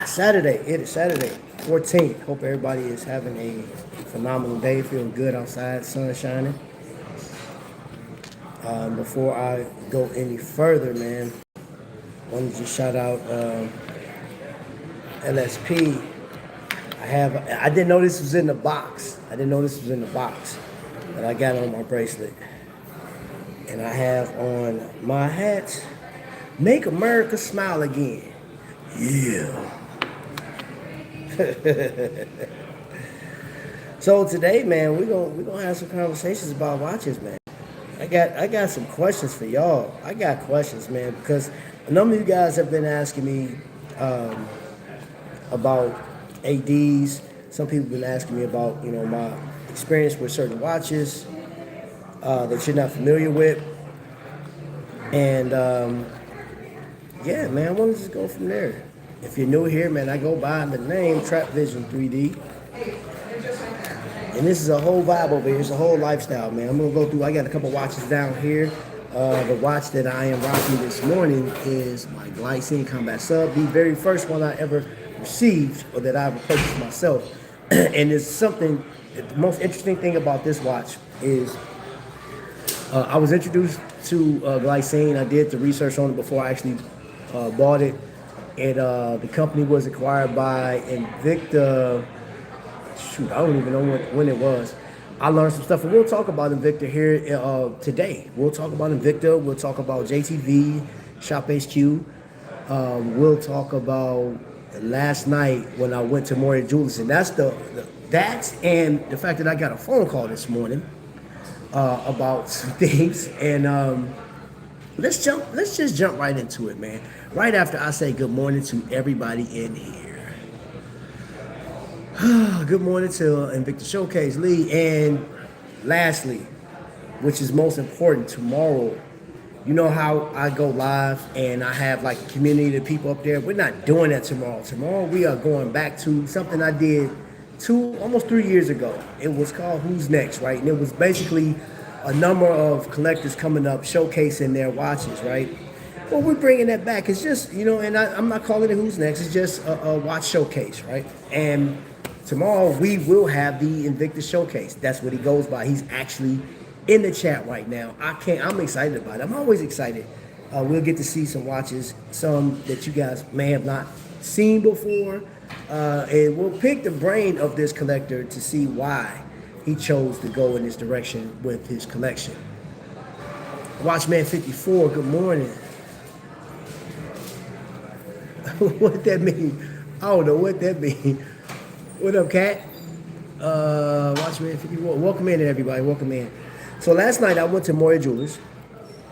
Saturday. It is Saturday, 14th. Hope everybody is having a phenomenal day, feeling good outside, sun shining. Before I go any further, man, I wanted to shout out LSP. I didn't know this was in the box. But I got on my bracelet. And I have on my hat, Make America Smile Again. Yeah. So today, man, we're gonna have some conversations about watches, man. I got some questions for y'all. I got questions, man, because a number of you guys have been asking me about ADs. Some people have been asking me about my experience with certain watches that you're not familiar with, and yeah, man, I want to just go from there. If you're new here, man, I go by the name Trapvision 3D. And this is a whole vibe over here. It's a whole lifestyle, man. I'm going to go through. I got a couple watches down here. The watch that I am rocking this morning is my Glycine Combat Sub, the very first one I ever received or that I ever purchased myself. And it's something, the most interesting thing about this watch is I was introduced to Glycine. I did the research on it before I actually bought it. And the company was acquired by Invicta. Shoot, I don't even know when it was. I learned some stuff, and we'll talk about Invicta here today. We'll talk about Invicta. We'll talk about JTV, Shop HQ. We'll talk about last night when I went to Moyers Jewelers, and that's and the fact that I got a phone call this morning about some things. And let's just jump right into it, man. Right after I say good morning to everybody in here. Good morning to Invicta Showcase Lee. And lastly, which is most important, tomorrow, you know how I go live and I have like a community of people up there. We're not doing that tomorrow. Tomorrow we are going back to something I did almost 3 years ago. It was called Who's Next, right? And it was basically a number of collectors coming up showcasing their watches, right? Well, we're bringing that back. It's just, and I'm not calling it Who's Next. It's just a watch showcase, right? And tomorrow we will have the Invicta Showcase. That's what he goes by. He's actually in the chat right now. I'm excited about it. I'm always excited. We'll get to see some watches, some that you guys may have not seen before. And we'll pick the brain of this collector to see why he chose to go in this direction with his collection. Watchman 54, good morning. What that mean? I don't know what that mean. What up, Cat? Watchman 54. Welcome in, everybody. Welcome in. So last night I went to Moyers Jewelers,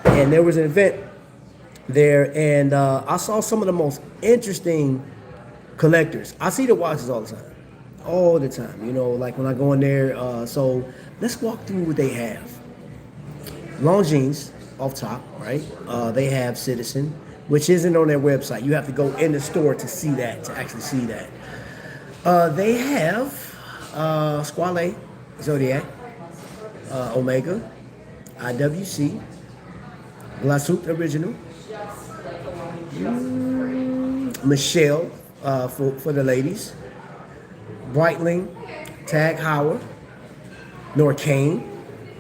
and there was an event there, and I saw some of the most interesting collectors. I see the watches all the time. All the time, like when I go in there. So let's walk through what they have. Longines off top, right? They have Citizen, which isn't on their website. You have to go in the store to see that, to actually see that. They have Squale, Zodiac, Omega, IWC, Glasoot Original, Michelle for the ladies, Breitling, Tag Heuer, Norcane,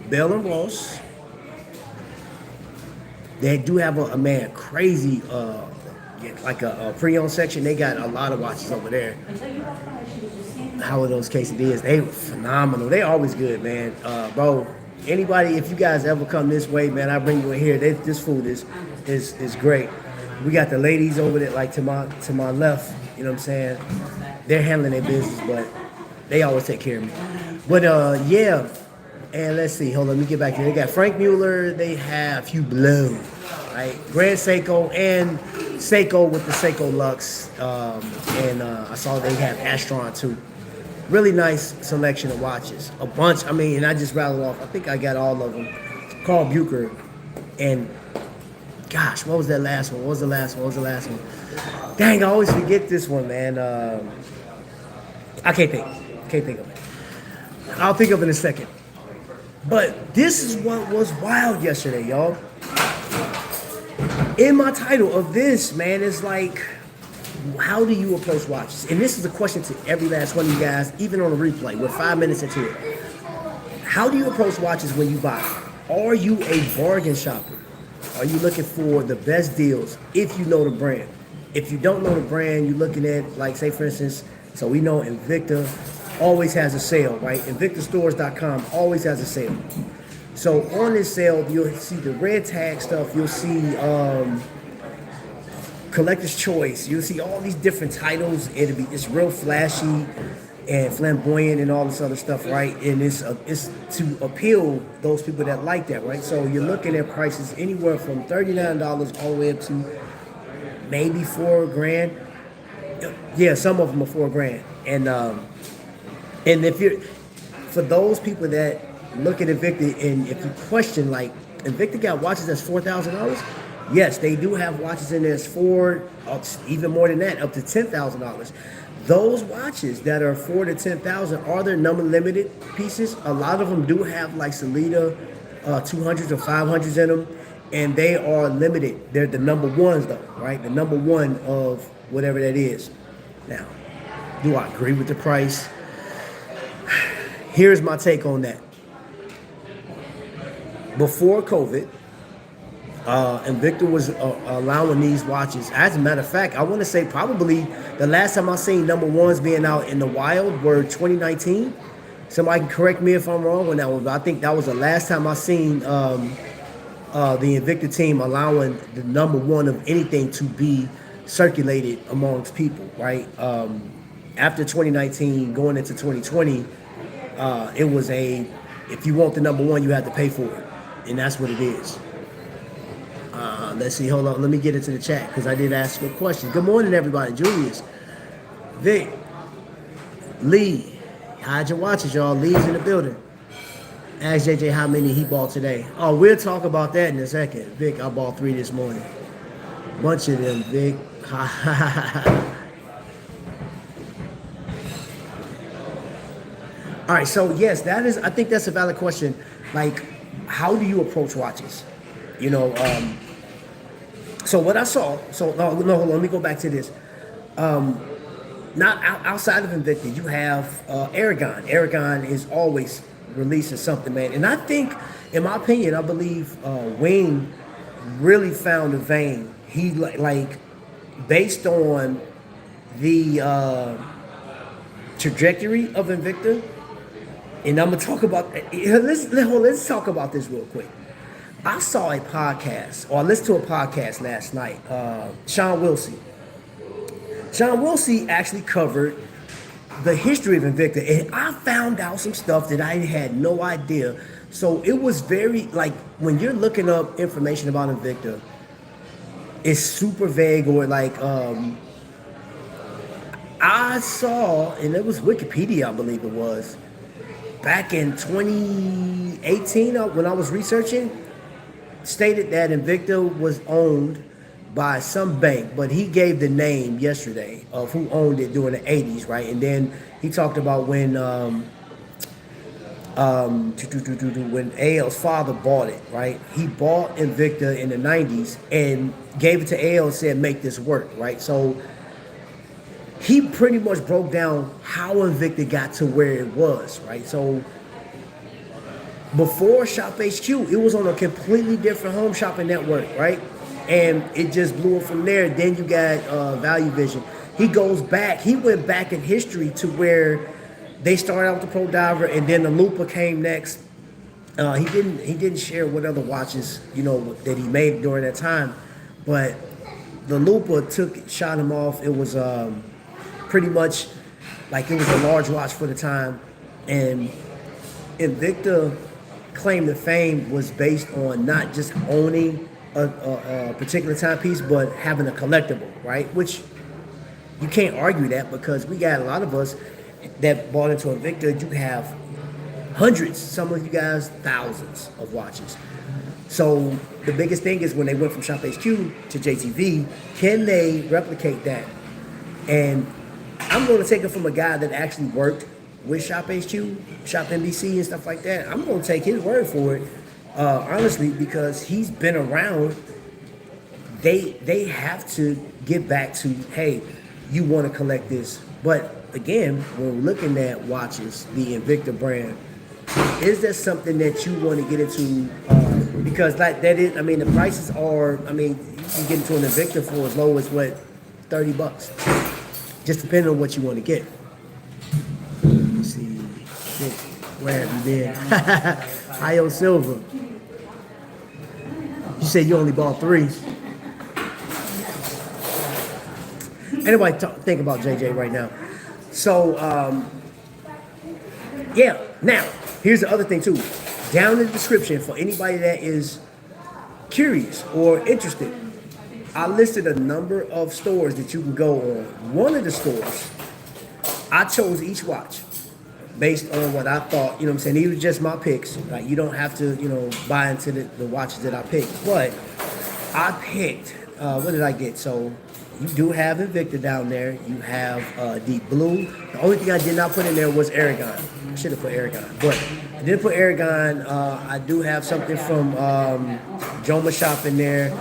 Bell & Ross. They do have a crazy, like a pre-owned section. They got a lot of watches over there. How are those quesadillas? They were phenomenal. They always good, man. Bro, anybody, if you guys ever come this way, man, I bring you in here. This food is great. We got the ladies over there, like to my left. You know what I'm saying? They're handling their business, but they always take care of me. But yeah, and let's see. Hold on, let me get back here. They got Frank Mueller. They have Hugh Bloom, right? Grand Seiko and Seiko with the Seiko Lux. And I saw they have Astron too. Really nice selection of watches. A bunch. I mean, and I just rattled off. I think I got all of them. Carl Bucher. And gosh, what was that last one? What was the last one? Dang, I always forget this one, man. I can't think of it. I'll think of it in a second. But this is what was wild yesterday, y'all. In my title of this, man, it's like how do you approach watches? And this is a question to every last one of you guys, even on a replay. We're 5 minutes into it. How do you approach watches when you buy? Are you a bargain shopper? Are you looking for the best deals if you know the brand? If you don't know the brand, you're looking at, like, say, for instance, so we know Invicta always has a sale, right? InvictaStores.com always has a sale. So on this sale, you'll see the red tag stuff. You'll see Collector's Choice. You'll see all these different titles. It's real flashy and flamboyant and all this other stuff, right? And it's to appeal those people that like that, right? So you're looking at prices anywhere from $39 all the way up to maybe $4,000. Yeah, some of them are $4,000. And if you're, for those people that look at Invicta and if you question, like, Invicta got watches that's $4,000. Yes, they do have watches in there that's even more than that, up to $10,000. Those watches that are $4,000 to $10,000 are their number limited pieces. A lot of them do have like Salida 200s or 500s in them, and they are limited. They're the number ones though, right? The number one of whatever that is. Now, do I agree with the price? Here's my take on that. Before COVID, Invicta was allowing these watches. As a matter of fact, I want to say probably the last time I seen number ones being out in the wild were 2019. Somebody can correct me if I'm wrong on that one, but I think that was the last time I seen the Invicta team allowing the number one of anything to be circulated amongst people, right? After 2019, going into 2020, it was if you want the number one, you have to pay for it, and that's what it is. Let's see, hold on. Let me get into the chat because I did ask a question. Good morning, everybody. Julius, Vic, Lee, hide your watches, y'all. Lee's in the building. Ask JJ how many he bought today. Oh, we'll talk about that in a second. Vic, I bought 3 this morning. Bunch of them, Vic. All right, so yes, I think that's a valid question. Like, how do you approach watches? You know, so what I saw, hold on, let me go back to this. Not outside of Invicta, you have Aragon. Aragon is always releasing something, man. And I think, in my opinion, I believe Wayne really found a vein. He, like, based on the trajectory of Invicta, and I'm gonna talk about. Let's talk about this real quick. I saw a podcast, or I listened to a podcast last night. Sean Wilsey. Sean Wilsey actually covered the history of Invicta, and I found out some stuff that I had no idea. So it was very, like, when you're looking up information about Invicta, it's super vague, or like, I saw, and it was Wikipedia, I believe it was, back in 2018 when I was researching, stated that Invicta was owned by some bank, but he gave the name yesterday of who owned it during the 80s, right? And then he talked about when AL's father bought it, right? He bought Invicta in the 90s and gave it to AL and said, make this work, right? So he pretty much broke down how Invicta got to where it was, right? So before Shop HQ, it was on a completely different home shopping network, right? And it just blew up from there. Then you got Value Vision. He went back in history to where they started out with the Prodiver, and then the Lupa came next. He didn't share what other watches, you know, that he made during that time, but the Lupa shot him off. It was pretty much like it was a large watch for the time, and Invicta claim to fame was based on not just owning a particular timepiece, but having a collectible, right? Which you can't argue that, because we got a lot of us that bought into Invicta. You have hundreds, some of you guys thousands of watches. So the biggest thing is when they went from Shop HQ to JTV, can they replicate that? And I'm going to take it from a guy that actually worked with Shop HQ, Shop NBC and stuff like that. I'm going to take his word for it, honestly, because he's been around. They have to get back to, hey, you want to collect this. But again, when we're looking at watches, the Invicta brand, is that something that you want to get into? Because like that is, I mean, the prices are, I mean, you can get into an Invicta for as low as what, $30, just depending on what you want to get. Let's see, where have you been? Io Silver. You said you only bought 3. Anybody think about JJ right now? So, yeah. Now, here's the other thing too. Down in the description for anybody that is curious or interested, I listed a number of stores that you can go on. One of the stores, I chose each watch based on what I thought, you know what I'm saying? These were just my picks. Like, you don't have to, you know, buy into the watches that I picked. But I picked, what did I get? So you do have Invicta down there. You have Deep Blue. The only thing I did not put in there was Aragon. I should have put Aragon. But I didn't put Aragon. I do have something from Jomashop in there.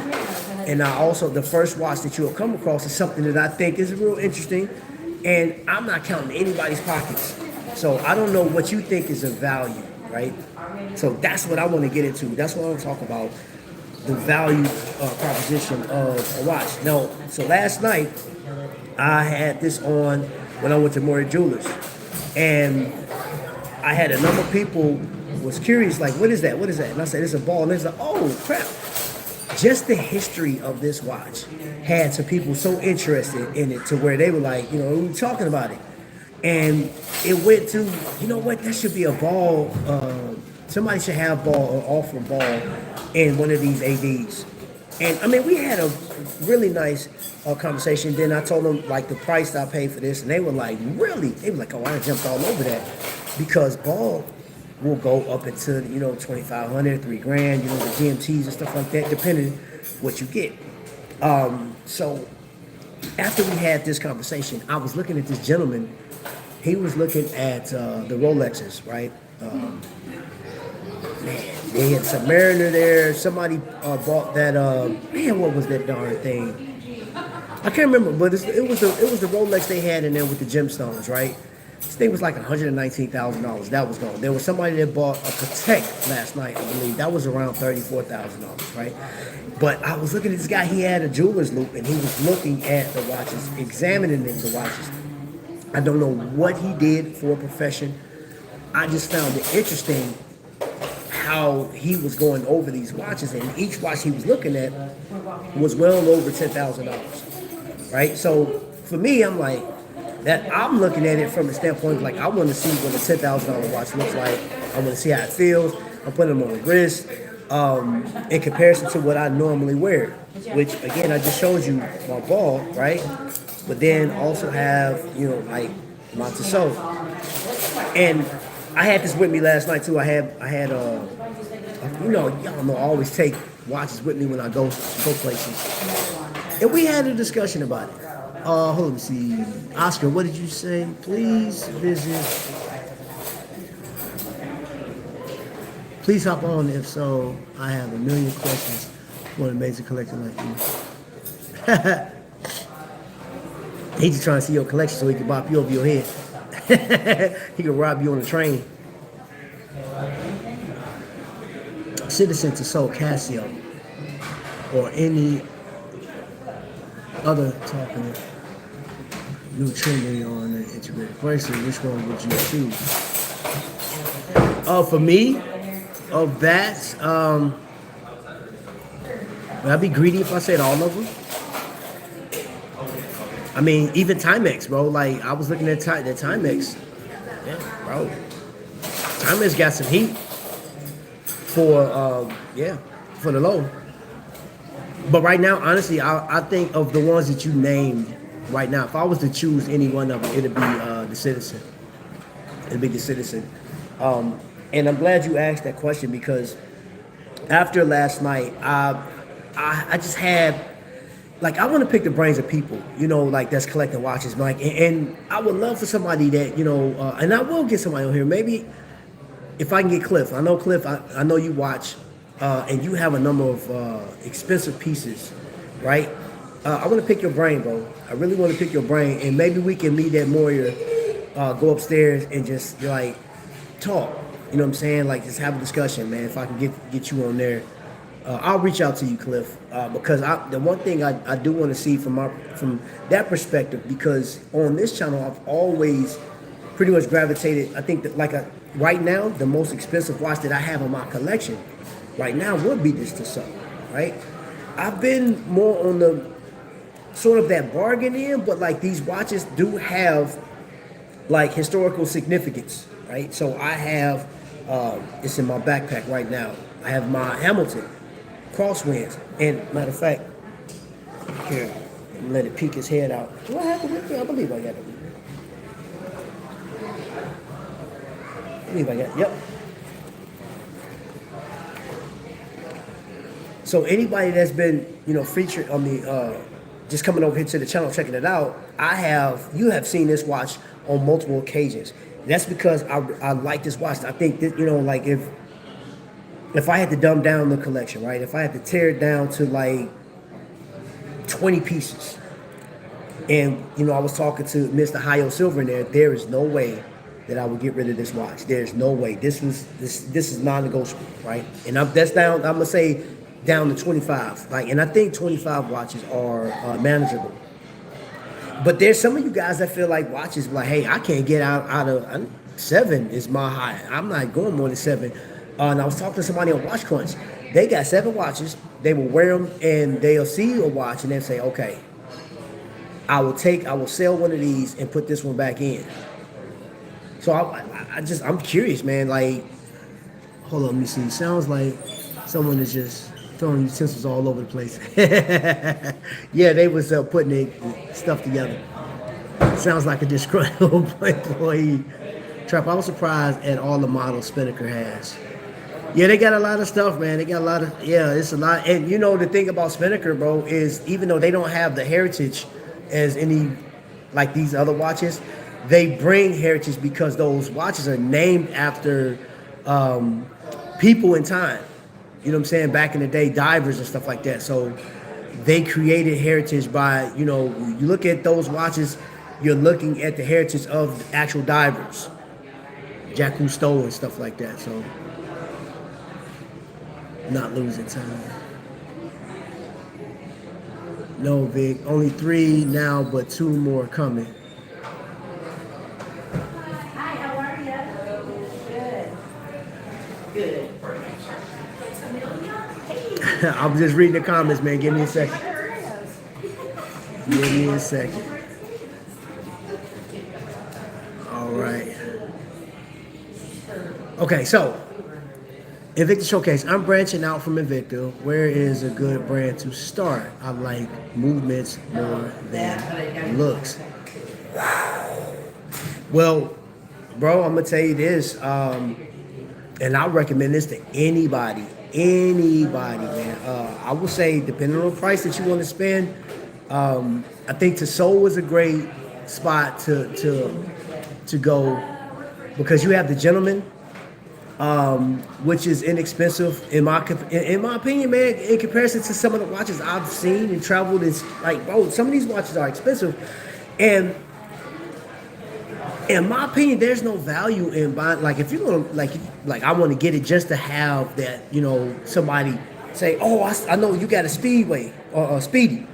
And I also, the first watch that you'll come across is something that I think is real interesting. And I'm not counting anybody's pockets. So I don't know what you think is of value, right? So that's what I want to get into. That's what I want to talk about, the value proposition of a watch. Now, so last night, I had this on when I went to Moyers Jewelers. And I had a number of people was curious, like, what is that? What is that? And I said, it's a ball. And they said, oh, crap. Just the history of this watch had some people so interested in it to where they were like, you know, we were talking about it. And it went to, you know what, that should be a ball. Somebody should have ball or offer ball in one of these ADs. And I mean, we had a really nice conversation. Then I told them like the price I paid for this, and they were like, really? They were like, oh, I jumped all over that because ball will go up into, you know, $2,500, $3,000, you know, the GMTs and stuff like that, depending what you get. So after we had this conversation, I was looking at this gentleman. He was looking at the Rolexes, right? Man, they had Submariner there. Somebody bought that. Man, what was that darn thing? I can't remember, but it was the Rolex they had in there with the gemstones, right? This thing was like $119,000. That was gone. There was somebody that bought a Patek last night, I believe. That was around $34,000, right? But I was looking at this guy. He had a jeweler's loop, and he was looking at the watches, examining the watches. I don't know what he did for a profession. I just found it interesting how he was going over these watches, and each watch he was looking at was well over $10,000, right? So for me, I'm like, that I'm looking at it from a standpoint of like, I want to see what a $10,000 watch looks like. I want to see how it feels. I'm putting them on the wrist in comparison to what I normally wear, which again, I just showed you my ball, right? But then also have, you know, like my Tissot. And I had this with me last night too. I had you know, y'all know I always take watches with me when I go places. And we had a discussion about it. Hold on, let me see. Oscar, what did you say? Please visit. Please hop on. If so, I have a million questions for an amazing collector like you. He's just trying to see your collection so he can bop you over your head. He can rob you on the train. Citizen to Soul Casio or any other talking new trending on an integrated bracelet, which one would you choose? For me, of that, would I be greedy if I said all of them? I mean, even Timex, bro. Like, I was looking at the Timex. Yeah, bro. Timex got some heat for the low. But right now, honestly, I think of the ones that you named right now, if I was to choose any one of them, it'd be the Citizen. It'd be the Citizen. And I'm glad you asked that question because after last night, I just had, like, I want to pick the brains of people, you know, like that's collecting watches, Mike. And I would love for somebody that, you know, and I will get somebody on here. Maybe if I can get Cliff. I know Cliff, I know you watch, and you have a number of expensive pieces, right? I want to pick your brain, bro. I really want to pick your brain, and maybe we can meet at Moyer, go upstairs and just like talk. You know what I'm saying? Like just have a discussion, man. If I can get you on there, I'll reach out to you, Cliff, because the one thing I do want to see from that perspective, because on this channel I've always pretty much gravitated. I think that right now the most expensive watch that I have in my collection right now would be this Tissot, right? I've been more on the sort of that bargain end, but like these watches do have like historical significance, right? So I have, it's in my backpack right now. I have my Hamilton crosswinds, and matter of fact, here, let it peek his head out. Do I have it with me? I believe I got it with me. I believe I got it. Yep. So anybody that's been, featured on the, just coming over here to the channel, checking it out, you have seen this watch on multiple occasions. That's because I like this watch. I think that, like if I had to dumb down the collection, right? If I had to tear it down to like 20 pieces, and I was talking to Mr. Hayo Silver in there is no way that I would get rid of this watch. There's no way. This is non-negotiable, right? And that's down, I'm gonna say down to 25. And I think 25 watches are manageable. But there's some of you guys that feel like watches like, hey, I can't get out of 7 is my high. I'm not going more than 7. And I was talking to somebody on Watch Crunch. They got 7 watches. They will wear them, and they'll see a watch and they'll say, okay, I will sell one of these and put this one back in. So I'm curious, man. Like, hold on, let me see. Sounds like someone is just throwing utensils all over the place. Yeah, they was putting their stuff together. Sounds like a disgruntled employee. Trap, I was surprised at all the models Spinnaker has. Yeah, they got a lot of stuff, man. They got a lot of, it's a lot. And the thing about Spinnaker, bro, is even though they don't have the heritage as any, like these other watches, they bring heritage because those watches are named after people in time. You know what I'm saying? Back in the day, divers and stuff like that. So they created heritage by, you look at those watches, you're looking at the heritage of actual divers. Jacques Cousteau and stuff like that. So not losing time. No, Vic. Only 3 now, but 2 more coming. Hi, how are you? Good. I'm just reading the comments, man. Give me a second. Give me a second. All right. Okay, so Invicta Showcase. I'm branching out from Invicta. Where is a good brand to start? I like movements more than looks. Well, bro, I'm gonna tell you this, and I recommend this to anybody, man. I will say, depending on the price that you want to spend, I think Tissot is a great spot to go, because you have the Gentleman, which is inexpensive in my opinion, man. In comparison to some of the watches I've seen and traveled, it's like, bro, some of these watches are expensive, and in my opinion, there's no value in buying. Like, if you're gonna like I want to get it just to have that, somebody say, oh, I know you got a Speedway or a Speedy.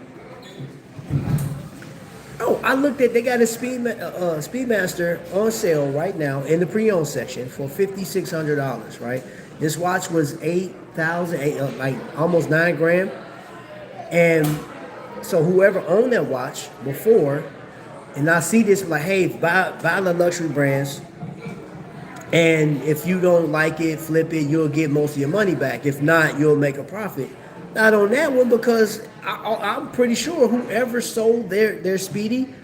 Oh, I looked at, they got a Speedmaster on sale right now in the pre-owned section for $5,600, right? This watch was $8,000, like almost $9,000. And so whoever owned that watch before, and I see this like, hey, buy the luxury brands, and if you don't like it, flip it, you'll get most of your money back. If not, you'll make a profit. Not on that one, because I'm pretty sure whoever sold their Speedy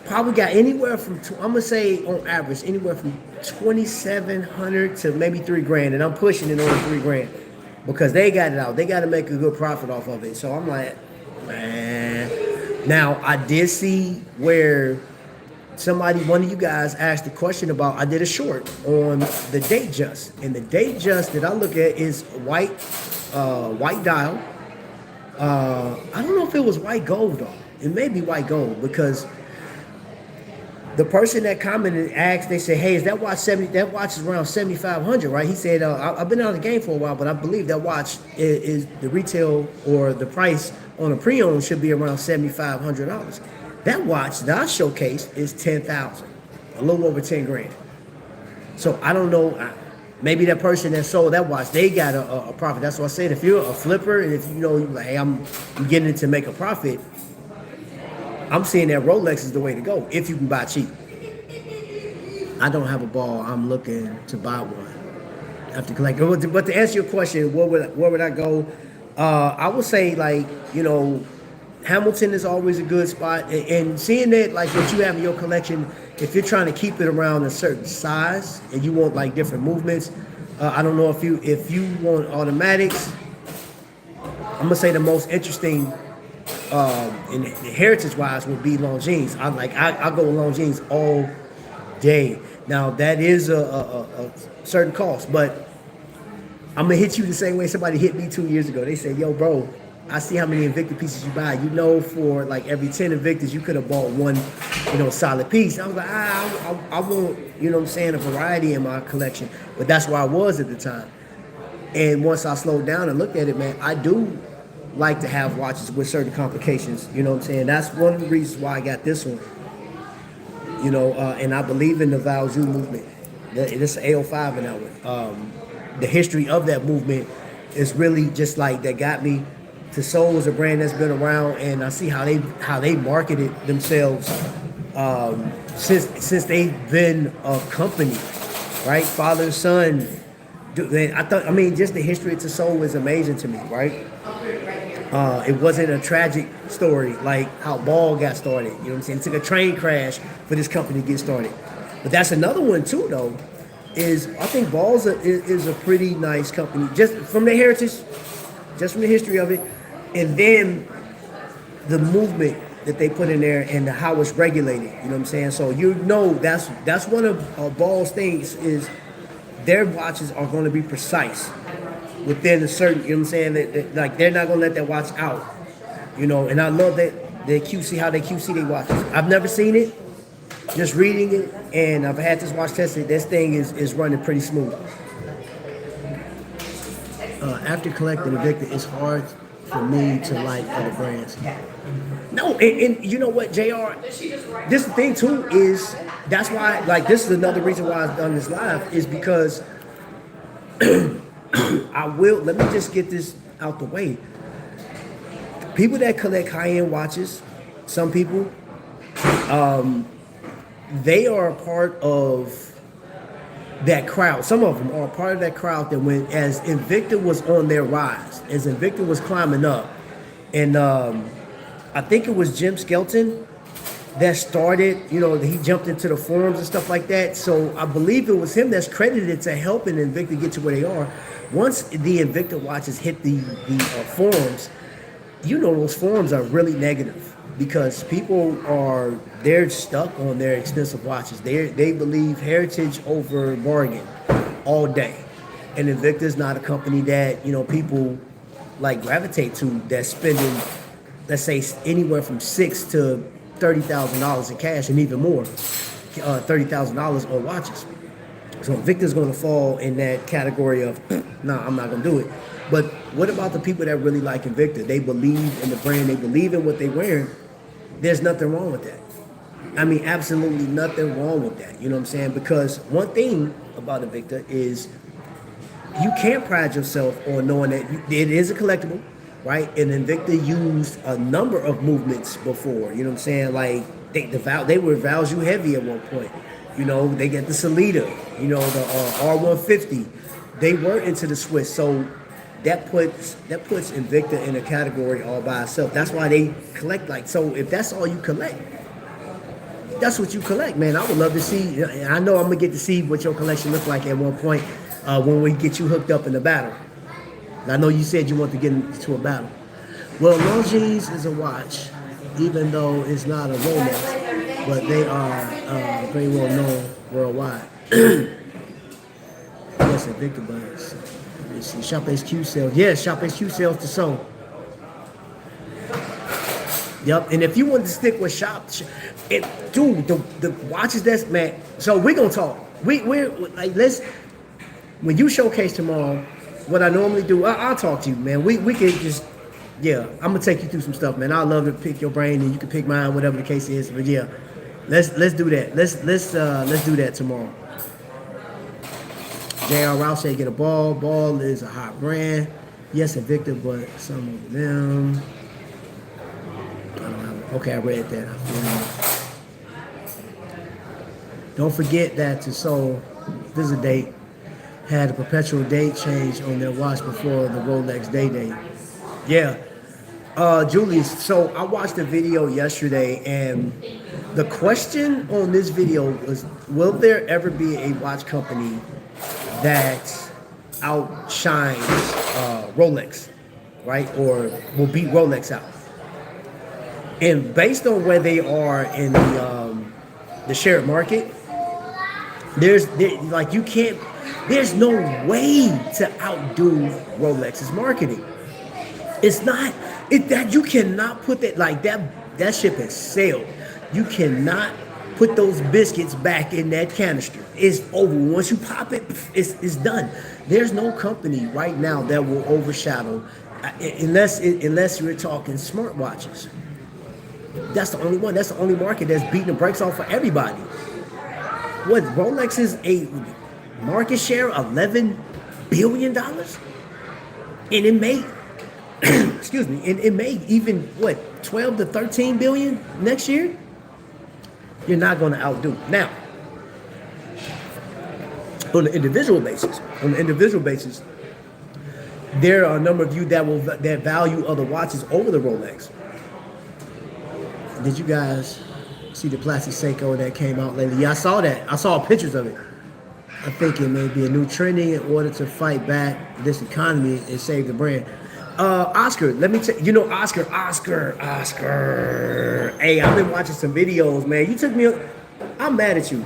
probably got anywhere from, I'm gonna say on average, anywhere from $2,700 to maybe $3,000, and I'm pushing it on $3,000 because they got it out. They got to make a good profit off of it. So I'm like, man. Now I did see where one of you guys asked a question about. I did a short on the Datejust, and the Datejust that I look at is white dial, I don't know if it was white gold though. It may be white gold because the person that commented asked, they said, "Hey, is that watch 70? That watch is around 7,500, right?" He said, "I've been out of the game for a while, but I believe that watch is the retail or the price on a pre-owned should be around $7,500. That watch that I showcased is 10,000, a little over 10 grand. So I don't know. Maybe that person that sold that watch, they got a profit. That's what I said. If you're a flipper and if you know, you're like, hey, I'm getting it to make a profit. I'm seeing that Rolex is the way to go if you can buy cheap. I don't have a ball. I'm looking to buy one after collecting. But to answer your question, where would I go? I would say like Hamilton is always a good spot, and seeing that like what you have in your collection, if you're trying to keep it around a certain size and you want like different movements, I don't know if you want automatics. I'm gonna say the most interesting. And heritage wise would be Longines. I go with Longines all day. Now that is a certain cost, but I'm gonna hit you the same way somebody hit me 2 years ago. They said, "Yo, bro, I see how many Invicta pieces you buy. For like every 10 Invictas, you could have bought one, solid piece." I was like, I want, a variety in my collection. But that's where I was at the time. And once I slowed down and looked at it, man, I do like to have watches with certain complications. That's one of the reasons why I got this one. And I believe in the value movement. It's an AO5 in that one. The history of that movement is really just like that got me to Soul is a brand that's been around, and I see how they marketed themselves since they've been a company, right? Father and son. Just the history of Soul is amazing to me, right? It wasn't a tragic story like how Ball got started. You know what I'm saying? It took a train crash for this company to get started. But that's another one too, though. I think Ball's is a pretty nice company, just from the heritage, just from the history of it, and then the movement that they put in there and how it's regulated. You know what I'm saying? So that's one of Ball's things is their watches are going to be precise within a certain, that like they're not gonna let that watch out, and I love that they QC how they QC their watches. I've never seen it, just reading it, and I've had this watch tested. This thing is running pretty smooth. After collecting Invicta, it's hard for me to like other brands. No, and you know what, JR, this the thing too is that's why like this is another reason why I've done this live is because let me just get this out the way. People that collect high-end watches, some people, they are a part of that crowd. Some of them are a part of that crowd that as Invicta was on their rise, as Invicta was climbing up, and I think it was Jim Skelton that started, he jumped into the forums and stuff like that. So I believe it was him that's credited to helping Invicta get to where they are. Once the Invicta watches hit the forums, those forums are really negative because they're stuck on their expensive watches. They believe heritage over bargain all day. And Invicta is not a company that, people like gravitate to that's spending, let's say, anywhere from $6,000 to $30,000 in cash and even more, $30,000 on watches. So Invicta's going to fall in that category of, nah, I'm not going to do it. But what about the people that really like Invicta? They believe in the brand. They believe in what they're wearing. There's nothing wrong with that. Absolutely nothing wrong with that. You know what I'm saying? Because one thing about Invicta is you can't pride yourself on knowing that it is a collectible, right? And Invicta used a number of movements before. You know what I'm saying? Like they were value heavy at one point. They get the Salida, the R150. They were into the Swiss, so that puts Invicta in a category all by itself. That's why they collect so. If that's all you collect, that's what you collect, man. I would love to see. I know I'm gonna get to see what your collection looks like at one point when we get you hooked up in the battle. I know you said you want to get into a battle. Well, Longines is a watch, even though it's not a Rolex, but they are very well known worldwide. Yes, Invicta buds. Shop HQ sales. Yes, Shop HQ sales to Soul. Yep. And if you want to stick with dude, the watches that's man. So we're gonna talk. We're like let's when you showcase tomorrow. What I normally do, I'll talk to you, man. We can just yeah. I'm gonna take you through some stuff, man. I love to pick your brain and you can pick mine, whatever the case is. But yeah, let's do that. Let's do that tomorrow. J.R. Rouse said get a ball. Ball is a hot brand. Yes, Invicta, but some of them. I don't have. Okay, I read that. Don't forget that to Soul Visit Date had a perpetual date change on their watch before the Rolex Day date. Yeah. Julius, so I watched a video yesterday and the question on this video was, will there ever be a watch company that outshines Rolex, right? Or will beat Rolex out? And based on where they are in the shared market, there's no way to outdo Rolex's marketing. It's not that you cannot put that ship has sailed. You cannot put those biscuits back in that canister. It's over. Once you pop it, it's done. There's no company right now that will overshadow, unless you're talking smartwatches. That's the only one. That's the only market that's beating the brakes off for everybody. What Rolex is a market share $11 billion, and it made excuse me, and it made even 12 to 13 billion next year. You're not going to outdo. Now, on the individual basis, there are a number of you that value other watches over the Rolex. Did you guys see the plastic Seiko that came out lately? Yeah, I saw that. I saw pictures of it. I think it may be a new trending in order to fight back this economy and save the brand. Oscar, let me tell you, Oscar. Hey, I've been watching some videos, man. You took me. I'm mad at you.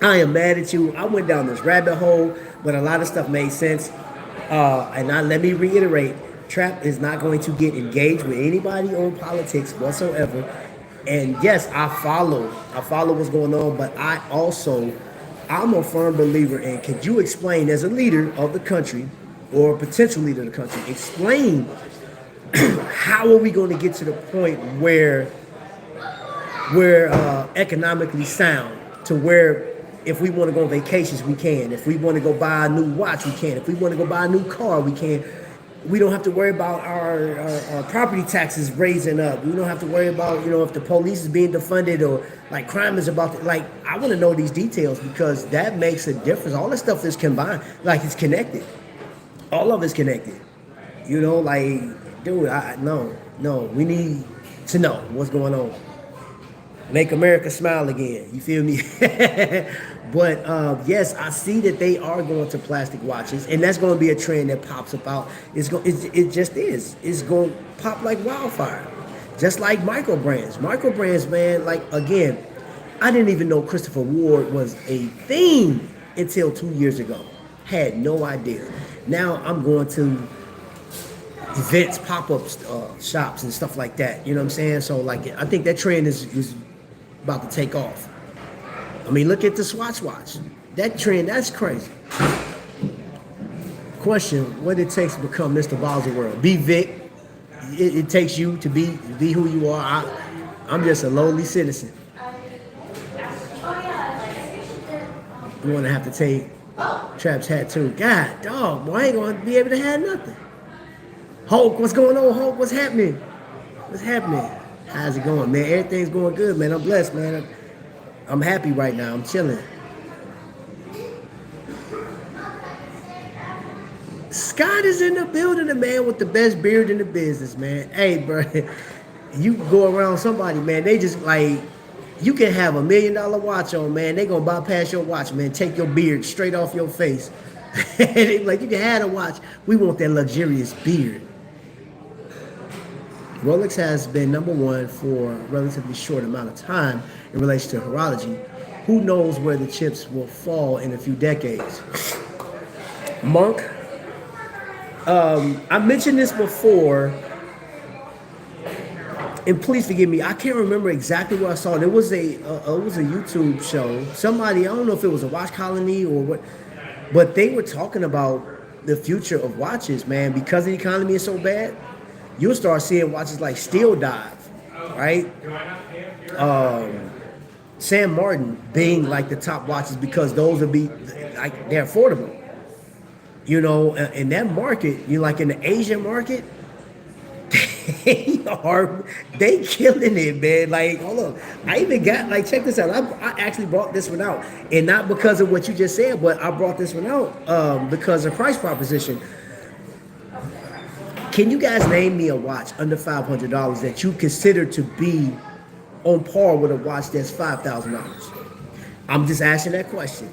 I am mad at you. I went down this rabbit hole, but a lot of stuff made sense. Let me reiterate, Trap is not going to get engaged with anybody on politics whatsoever. And yes, I follow what's going on, but I'm a firm believer in, could you explain as a leader of the country or a potential leader of the country, explain how are we going to get to the point where we're economically sound, to where if we want to go on vacations, we can. If we want to go buy a new watch, we can. If we want to go buy a new car, we can. We don't have to worry about our property taxes raising up. We don't have to worry about, if the police is being defunded or like crime is about to, I want to know these details because that makes a difference. All this stuff is combined, it's connected. All of it's connected. Dude, no, we need to know what's going on. Make America smile again. You feel me? But yes, I see that they are going to plastic watches, and that's going to be a trend that pops about. It just is. It's going to pop like wildfire, just like micro brands. Micro brands, man. Again, I didn't even know Christopher Ward was a thing until 2 years ago. Had no idea. Now I'm going to events, pop-up shops, and stuff like that. You know what I'm saying? So I think that trend is about to take off. I mean, look at the Swatch watch. That trend, that's crazy. Question, what it takes to become Mr. Bowser World? Be Vic. It takes you to be who you are. I'm just a lowly citizen. You want to have to take Trap's hat too. God, dog, boy, I ain't going to be able to have nothing. Hulk, what's going on, Hulk? What's happening? What's happening? How's it going, man? Everything's going good, man. I'm blessed, man. I'm happy right now. I'm chilling. Scott is in the building, the man with the best beard in the business, man. Hey, bro, you go around somebody, man, they just you can have $1 million watch on, man. They gonna bypass your watch, man. Take your beard straight off your face. They you can have a watch. We want that luxurious beard. Rolex has been number one for a relatively short amount of time in relation to horology. Who knows where the chips will fall in a few decades? Monk, I mentioned this before. and please forgive me, I can't remember exactly what I saw. It was a YouTube show. Somebody, I don't know if it was a watch colony or what, but they were talking about the future of watches, man. Because the economy is so bad, you'll start seeing watches like Steel Dive, right? Sam Martin being like the top watches because those will be like they're affordable. You know, in that market, you like in the Asian market, they killing it, man. Like, hold on. I even got like check this out. I actually brought this one out. And not because of what you just said, but I brought this one out because of price proposition. Can you guys name me a watch under $500 that you consider to be on par with a watch that's $5,000? I'm just asking that question.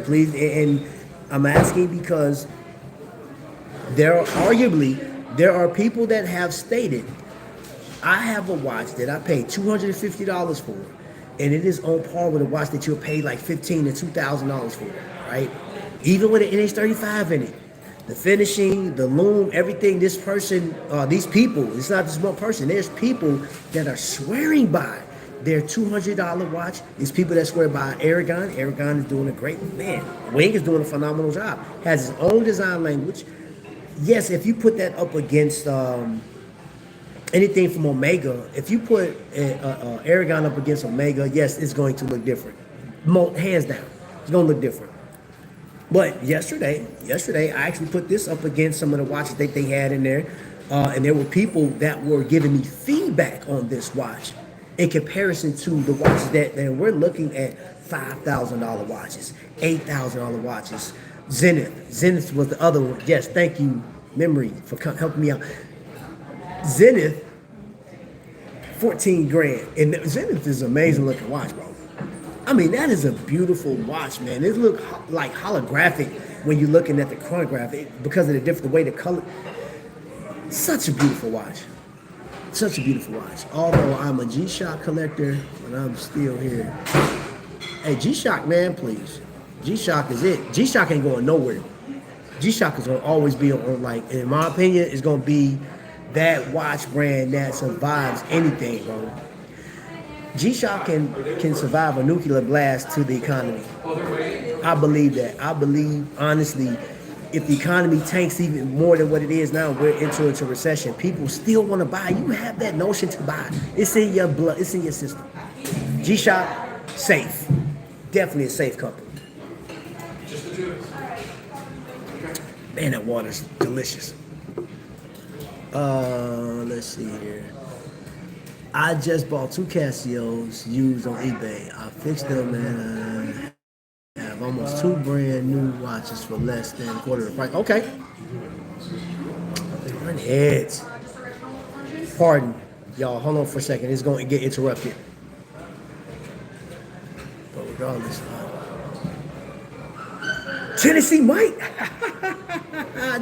Please. And I'm asking because there are people that have stated, I have a watch that I paid $250 for, and it is on par with a watch that you'll pay like $1,500 to $2,000 for, right? Even with an NH35 in it. The finishing, the loom, everything, this person, these people, it's not just one person. There's people that are swearing by their $200 watch. There's people that swear by Aragon. Aragon is doing a great, man. Wing is doing a phenomenal job. Has his own design language. Yes, if you put that up against anything from Omega, if you put Aragon up against Omega, yes, it's going to look different. Hands down, it's going to look different. But yesterday, I actually put this up against some of the watches that they had in there, and there were people that were giving me feedback on this watch in comparison to the watches that we're looking at $5,000 watches, $8,000 watches. Zenith was the other one. Yes, thank you, Memory, for helping me out. Zenith, 14 grand, and Zenith is an amazing looking watch, bro. I mean, that is a beautiful watch, man. It looks like holographic when you're looking at the chronograph because of the way the color. Such a beautiful watch. Although I'm a G-Shock collector, but I'm still here. Hey, G-Shock, man, please. G-Shock is it. G-Shock ain't going nowhere. G-Shock is going to always be on, like, in my opinion, it's going to be that watch brand that survives anything, bro. G-Shock can survive a nuclear blast to the economy. I believe that. I believe, honestly, if the economy tanks even more than what it is now, we're into a recession. People still want to buy. You have that notion to buy. It's in your blood. It's in your system. G-Shock, safe. Definitely a safe company. Man, that water's delicious. Let's see here. I just bought 2 Casios used on eBay. I fixed them and I have almost 2 brand new watches for less than a quarter of the price. Okay. Darn it. Pardon, y'all. Hold on for a second. It's going to get interrupted. But regardless, Tennessee Mike.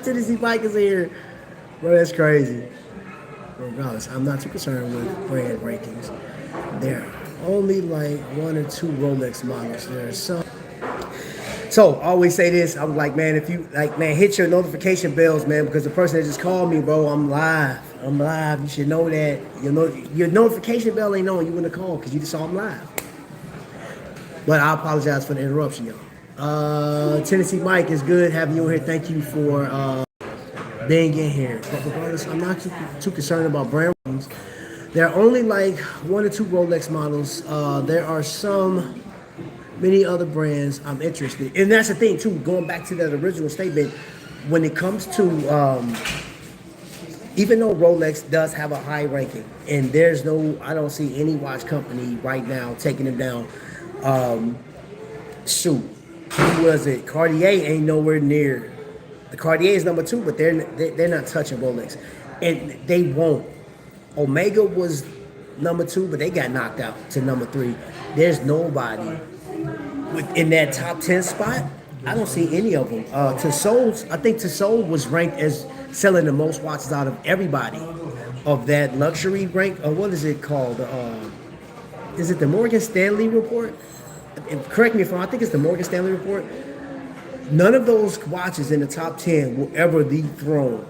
Tennessee Mike is here. Bro, that's crazy. Regardless, I'm not too concerned with brand rankings. There are only like 1 or 2 Rolex models. There are some. So I always say this. I'm like, man, if you like, man, hit your notification bells, man, because the person that just called me, bro, I'm live. You should know that. Your notification bell ain't on you when to call because you just saw I'm live. But I apologize for the interruption, y'all. Tennessee Mike, is good having you here. Thank you for being in here. But regardless, I'm not too concerned about brand names. There are only like 1 or 2 Rolex models. There are many other brands I'm interested in. And that's the thing too, going back to that original statement, when it comes to, even though Rolex does have a high ranking, and I don't see any watch company right now taking them down. Who was it? Cartier ain't nowhere near. The Cartier is number 2, but they're not touching Rolex, and they won't. Omega was number 2, but they got knocked out to number 3. There's nobody in that top 10 spot. I don't see any of them. I think Tissot was ranked as selling the most watches out of everybody of that luxury rank. What is it called? Is it the Morgan Stanley report? Correct me if I'm wrong. I think it's the Morgan Stanley report. None of those watches in the top 10 will ever dethrone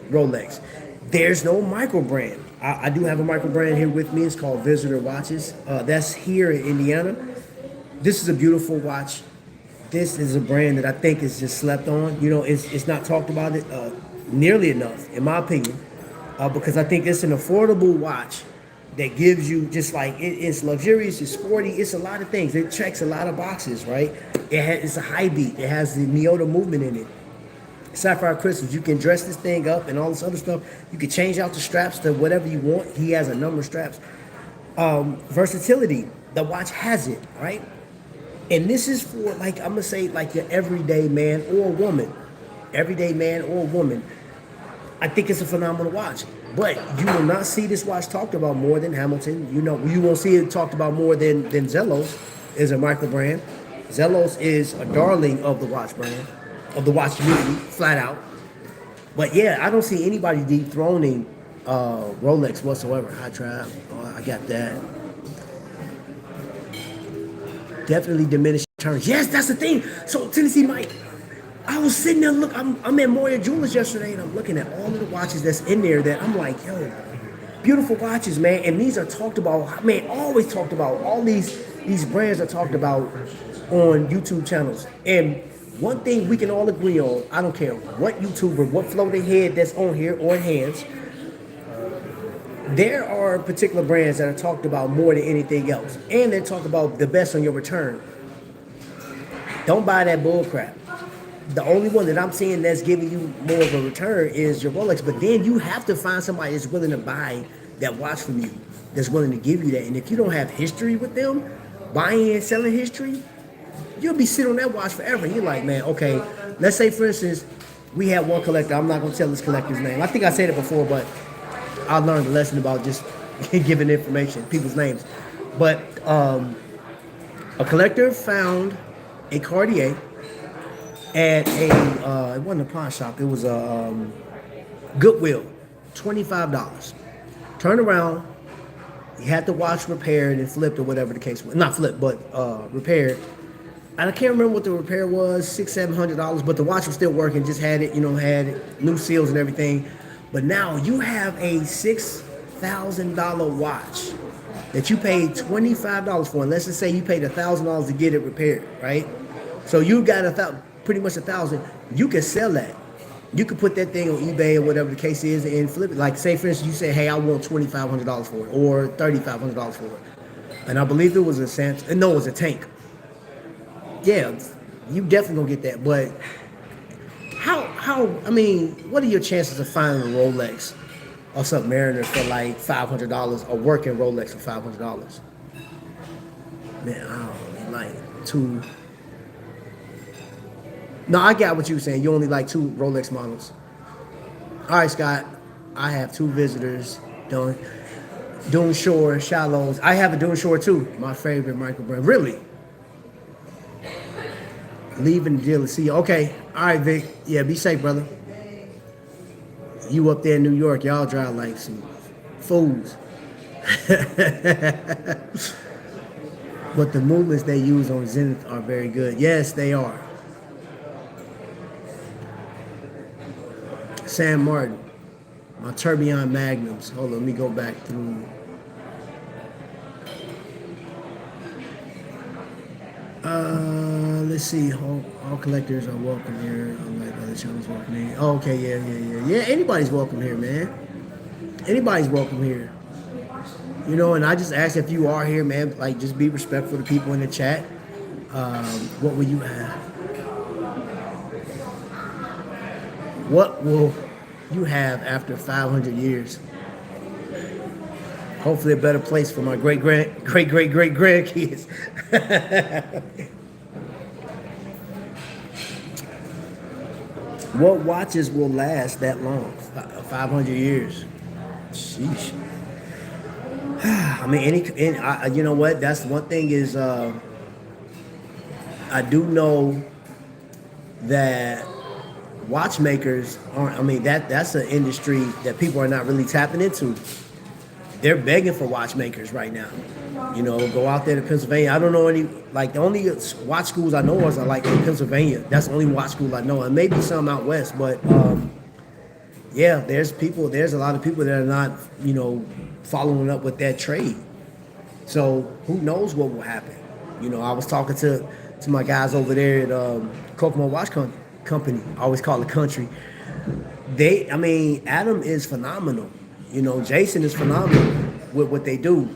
Rolex. There's no micro brand. I do have a micro brand here with me. It's called Visitor Watches. That's here in Indiana. This is a beautiful watch. This is a brand that I think is just slept on. You know, it's not talked about it nearly enough, in my opinion, because I think it's an affordable watch that gives you just like it's luxurious, it's sporty, it's a lot of things. It checks a lot of boxes, right? It's a high beat. It has the Miyota movement in it. Sapphire crystals. You can dress this thing up and all this other stuff. You can change out the straps to whatever you want. He has a number of straps. Versatility. The watch has it, right? And this is for, like, I'm gonna say, like, your everyday man or woman. Everyday man or woman. I think it's a phenomenal watch. But you will not see this watch talked about more than Hamilton. You know, you won't see it talked about more than Zellos is a micro brand. Zellos is a darling of the watch brand, of the watch community, flat out. But yeah, I don't see anybody dethroning Rolex whatsoever. High Trap, I got that. Definitely diminishing returns. Yes, that's the thing. So Tennessee Mike, I was sitting there I'm at Moyers Jewelers yesterday, and I'm looking at all of the watches that's in there that I'm like, yo, beautiful watches, man. And these are talked about, man, always talked about. All these brands are talked about on YouTube channels. And one thing we can all agree on, I don't care what YouTuber, what floating head that's on here or hands, there are particular brands that are talked about more than anything else. And they're talked about the best on your return. Don't buy that bull crap. The only one that I'm seeing that's giving you more of a return is your Rolex. But then you have to find somebody that's willing to buy that watch from you, that's willing to give you that. And if you don't have history with them, buying and selling history, you'll be sitting on that watch forever. You're like, man, okay, let's say, for instance, we had one collector. I'm not going to tell this collector's name. I think I said it before, but I learned a lesson about just giving information, people's names. But a collector found a Cartier at it wasn't a pawn shop. It was a Goodwill, $25. Turned around, he had the watch repaired and flipped or whatever the case was. Not flipped, but repaired. And I can't remember what the repair was, $600-700, but the watch was still working, just had it, had new seals and everything. But now you have a $6,000 watch that you paid $25 for. And let's just say you paid $1,000 to get it repaired, right? So you got pretty much $1,000. You can sell that. You could put that thing on eBay or whatever the case is and flip it. Like, say, for instance, you say, hey, I want $2,500 for it or $3,500 for it. And I believe it was it was a tank. Yeah, you definitely gonna get that. But what are your chances of finding a Rolex or Submariner for like $500, a working Rolex for $500? Man, I don't know, like two. No, I got what you were saying. You only like two Rolex models. All right, Scott. I have two visitors. Dune Shore, Shallows. I have a Dune Shore too. My favorite micro brand. Really? Leaving the deal to see you. Okay. All right, Vic. Yeah, be safe, brother. You up there in New York, y'all drive like some fools. But the movements they use on Zenith are very good. Yes, they are. Sam Martin, my Tourbillon Magnums. Hold on, let me go back through. Let's see. All collectors are welcome here. Unlike other channels, welcome here. Oh, okay, yeah. Anybody's welcome here, man. Anybody's welcome here. And I just ask if you are here, man. Like, just be respectful to people in the chat. What will you have? What will you have after 500 years? Hopefully a better place for my great grandkids. What watches will last that long? 500 years. Sheesh. I mean, you know what? That's one thing is, I do know that watchmakers aren't. I mean, that's an industry that people are not really tapping into. They're begging for watchmakers right now. Go out there to Pennsylvania. I don't know any, like, the only watch schools I know are like in Pennsylvania. That's the only watch school I know, and maybe some out west. But yeah, there's a lot of people that are not, following up with that trade. So who knows what will happen? I was talking to my guys over there at Kokomo Company. I always call it country. Adam is phenomenal. Jason is phenomenal with what they do,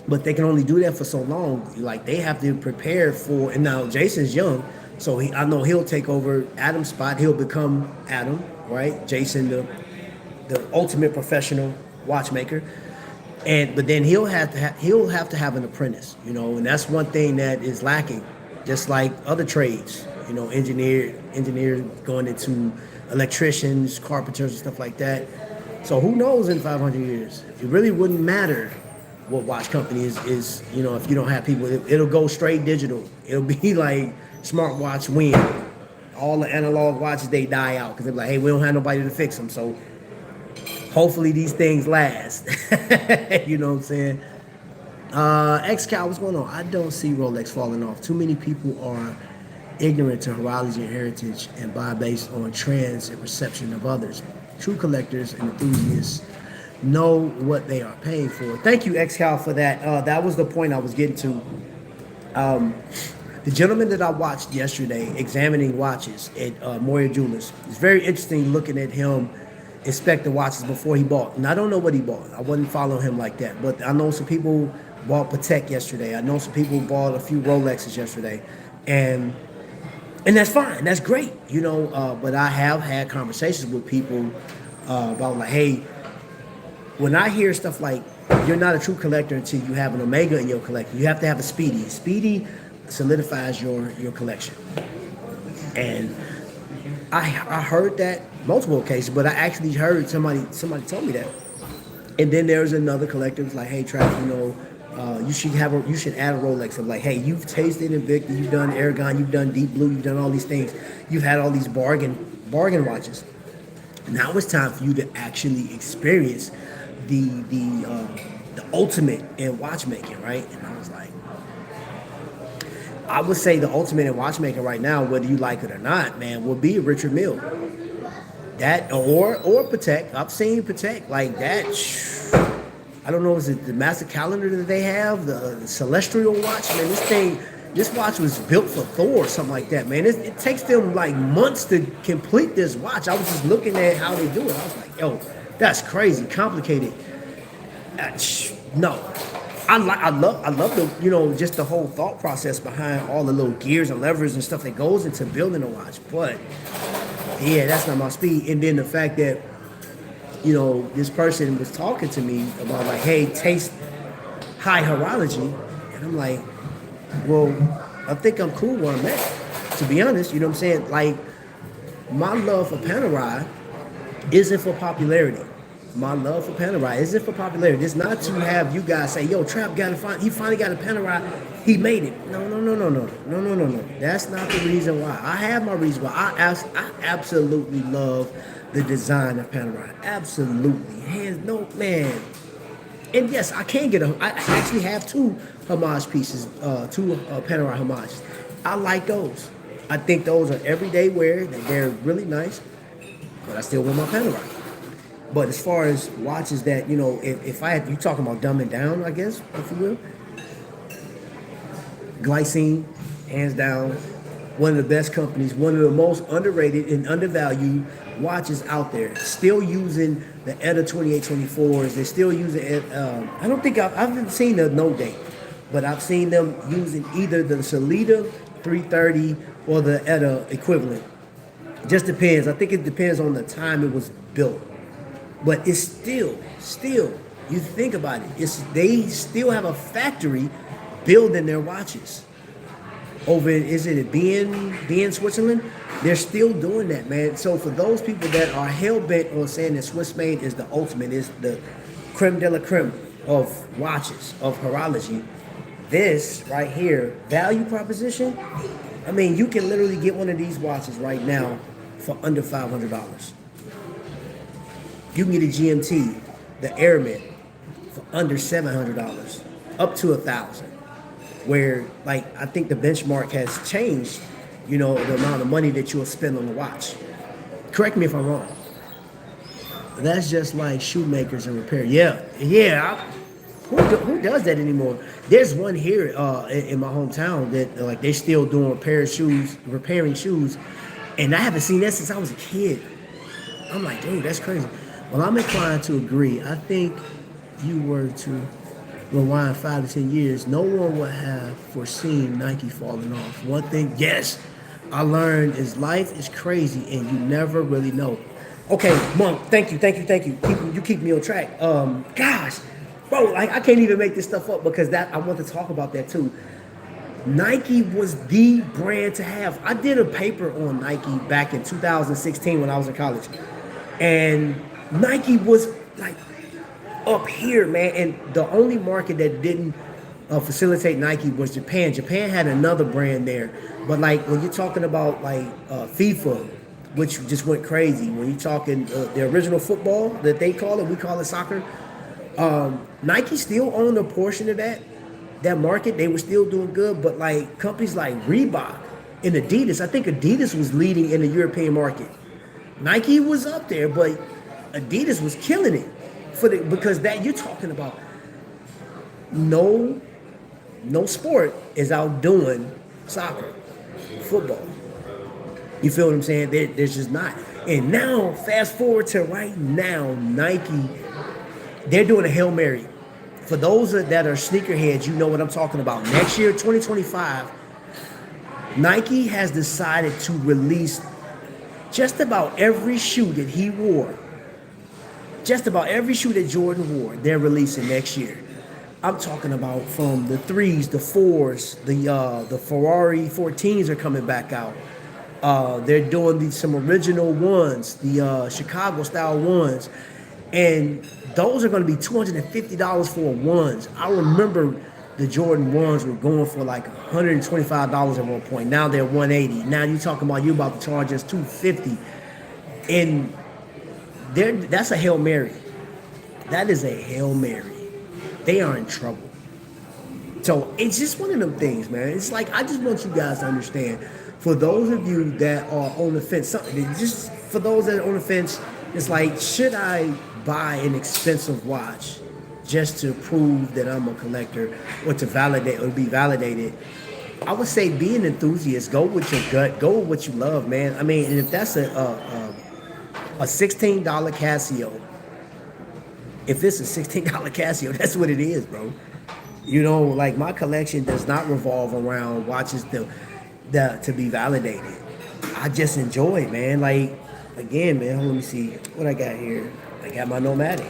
but they can only do that for so long. Like they have to prepare for. And now Jason's young, so I know he'll take over Adam's spot. He'll become Adam, right? Jason, the ultimate professional watchmaker. But then he'll have to have an apprentice, and that's one thing that is lacking, just like other trades, engineers going into electricians, carpenters, and stuff like that. So who knows in 500 years? It really wouldn't matter what watch company is if you don't have people. It'll go straight digital. It'll be like smartwatch win. All the analog watches, they die out because they're like, hey, we don't have nobody to fix them. So hopefully these things last. You know what I'm saying? X-Cal, what's going on? I don't see Rolex falling off. Too many people are ignorant to horology and heritage and buy based on trends and perception of others. True collectors and enthusiasts know what they are paying for. Thank you, X-Cal, for that. That was the point I was getting to. The gentleman that I watched yesterday examining watches at Moyers Jewelers, it's very interesting looking at him inspect the watches before he bought. And I don't know what he bought. I wasn't following him like that. But I know some people bought Patek yesterday. I know some people bought a few Rolexes yesterday. And that's fine. That's great. But I have had conversations with people about like, hey, when I hear stuff like, you're not a true collector until you have an Omega in your collection. You have to have a Speedy. Speedy solidifies your collection. And I heard that multiple occasions, but I actually heard somebody told me that. And then there's another collector who's like, hey, Trav, you should add a Rolex. I'm like, hey, you've tasted Invicta, you've done Aragon, you've done Deep Blue, you've done all these things. You've had all these bargain watches. Now it's time for you to actually experience the ultimate in watchmaking, right? And I was like, I would say the ultimate in watchmaking right now, whether you like it or not, man, will be a Richard Mille. That or Patek. I've seen Patek like that. I don't know, is it the Master Calendar that they have, the Celestial watch? Man, this watch was built for Thor or something like that, man. It takes them like months to complete this watch. I was just looking at how they do it. I was like, yo, that's crazy, complicated. No. I love the just the whole thought process behind all the little gears and levers and stuff that goes into building a watch. But yeah, that's not my speed. And then the fact that this person was talking to me about like, hey, taste high horology, and I'm like, well, I think I'm cool where I'm at. To be honest, you know what I'm saying? Like, my love for Panerai isn't for popularity. My love for Panerai isn't for popularity. It's not to have you guys say, yo, Trap he finally got a Panerai. He made it. No. That's not the reason why. I have my reason why. I absolutely love the design of Panerai. Absolutely. Hands no, man. And yes, I can I actually have two homage pieces, two Panerai homages. I like those. I think those are everyday wear. They're really nice. But I still want my Panerai. But as far as watches that, if I had, you talking about dumbing down, I guess, if you will. Glycine, hands down, one of the best companies, one of the most underrated and undervalued watches out there. Still using the ETA 2824s. They're still using it. I haven't seen the no date, but I've seen them using either the Solida 330 or the ETA equivalent. Just depends. I think it depends on the time it was built. But it's still, you think about it, they still have a factory building their watches. Over, is it in Switzerland? They're still doing that, man. So for those people that are hell-bent on saying that Swiss made is the ultimate, is the creme de la creme of watches, of horology, this right here, value proposition, you can literally get one of these watches right now for under $500. You can get a GMT, the Airmet, for under $700, up to $1,000. Where, like, I think the benchmark has changed, the amount of money that you'll spend on the watch. Correct me if I'm wrong. That's just like shoemakers and repair. Yeah, yeah. Who does that anymore? There's one here in my hometown that like they still doing repairing shoes, and I haven't seen that since I was a kid. I'm like, dude, that's crazy. Well, I'm inclined to agree. I think if you were to rewind 5 to 10 years, no one would have foreseen Nike falling off. One thing, yes, I learned is life is crazy and you never really know. Okay, Monk, thank you. You keep me on track. Gosh, bro, like I can't even make this stuff up because that I want to talk about that too. Nike was the brand to have. I did a paper on Nike back in 2016 when I was in college, and Nike was like up here, man. And the only market that didn't facilitate Nike was Japan. Japan had another brand there, but like when you're talking about like FIFA, which just went crazy. When you're talking the original football that they call it, we call it soccer. Nike still owned a portion of that market. They were still doing good, but like companies like Reebok and Adidas, I think Adidas was leading in the European market. Nike was up there, but Adidas was killing it because that you're talking about no sport is outdoing soccer, football. You feel what I'm saying? There's just not. And now, fast forward to right now, Nike, they're doing a Hail Mary. For those that are sneakerheads, you know what I'm talking about. Next year, 2025, Nike has decided to release just about every shoe that he wore. Just about every shoe that Jordan wore, they're releasing next year. I'm talking about from the 3s, the 4s, the Ferrari 14s are coming back out. They're doing some original ones, the Chicago style ones. And those are going to be $250 for ones. I remember the Jordan ones were going for like $125 at one point. Now they're $180. Now you're talking about you about to charge us $250. And that's a Hail Mary. That is a Hail Mary. They are in trouble. So it's just one of them things, man. It's like I just want you guys to understand. For those of you that are on the fence, just for those that are on the fence, it's like, should I buy an expensive watch just to prove that I'm a collector or to validate or be validated? I would say be an enthusiast. Go with your gut. Go with what you love, man. I mean, and if that's a $16 Casio, if it's a $16 Casio, that's what it is, bro. You know, like my collection does not revolve around watches to be validated. I just enjoy it, man. Like, again, man, let me see what I got here. I got my Nomadic,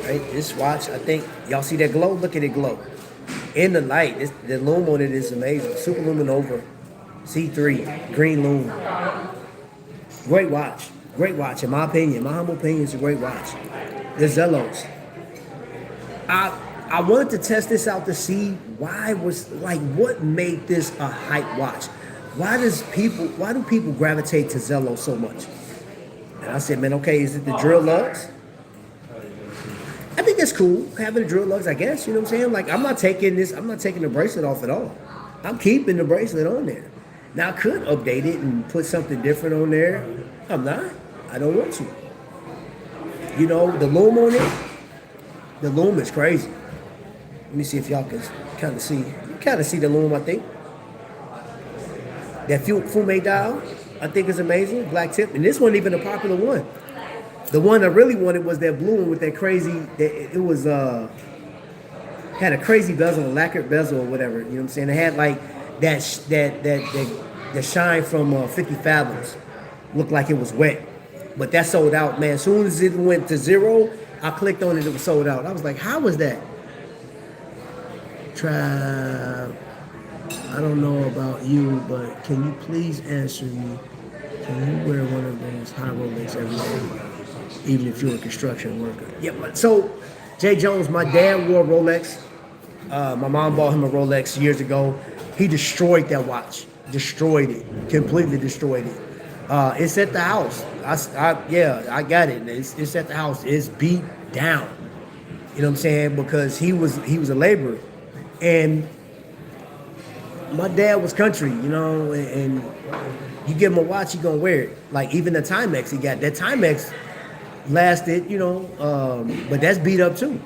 right? This watch, I think, y'all see that glow? Look at it glow. In the light, the lume on it is amazing. Super Luminova C3, green lume. Great watch, in my opinion. My humble opinion, it's a great watch. The Zellos. I wanted to test this out to see what made this a hype watch? Why do people gravitate to Zello so much? And I said, man, okay, is it the drill lugs? I think that's cool, having the drill lugs, I guess, you know what I'm saying? Like, I'm not taking the bracelet off at all. I'm keeping the bracelet on there. Now, I could update it and put something different on there. I'm not. I don't want to. You know, the lume on it, the lume is crazy. Let me see if y'all can kind of see. You kind of see the lume, I think. That Fume dial, I think is amazing. Black tip. And this wasn't even a popular one. The one I really wanted was that blue one with that crazy, it was, had a crazy bezel, a lacquered bezel or whatever. You know what I'm saying? It had like that shine from 50 Fathoms. Looked like it was wet. But that sold out, man. As soon as it went to zero, I clicked on it, it was sold out. I was like, how was that? I don't know about you, but can you please answer me? Can you wear one of those high Rolex every day, even if you're a construction worker? Yeah, so Jay Jones, my dad wore Rolex. My mom bought him a Rolex years ago. He destroyed that watch. Destroyed it. Completely destroyed it. It's at the house. I got it. It's at the house. It's beat down. You know what I'm saying? Because he was a laborer. And my dad was country, you know, and you give him a watch, he gonna wear it. Like even the Timex he got. That Timex, lasted, but that's beat up too.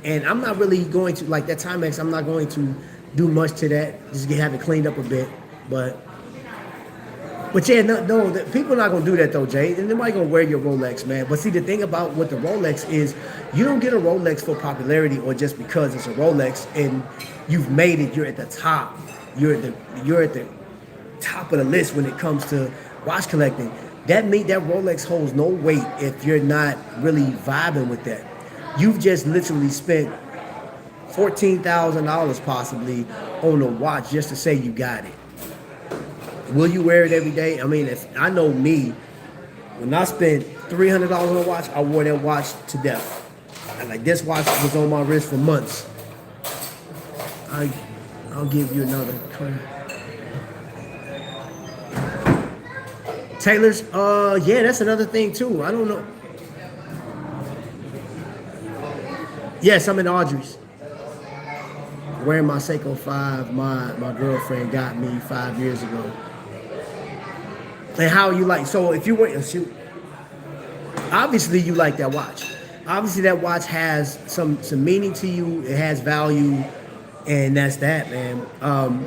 And I'm not really going to like that Timex. I'm not going to do much to that. Just have it cleaned up a bit, but yeah, no, people are not gonna do that though, Jay. And nobody gonna wear your Rolex, man. But see, the thing about with the Rolex is, you don't get a Rolex for popularity or just because it's a Rolex and you've made it. You're at the top. You're at the top of the list when it comes to watch collecting. That Rolex holds no weight if you're not really vibing with that. You've just literally spent $14,000 possibly on a watch just to say you got it. Will you wear it every day? I mean, if I know me, when I spent $300 on a watch, I wore that watch to death. And like this watch was on my wrist for months. I'll give you another. Taylor's, yeah, that's another thing too. I don't know. Yes, I'm in Audrey's. Wearing my Seiko 5, my girlfriend got me 5 years ago. And how you like, so if you were, obviously you like that watch. Obviously that watch has some meaning to you. It has value, and that's that, man. I'm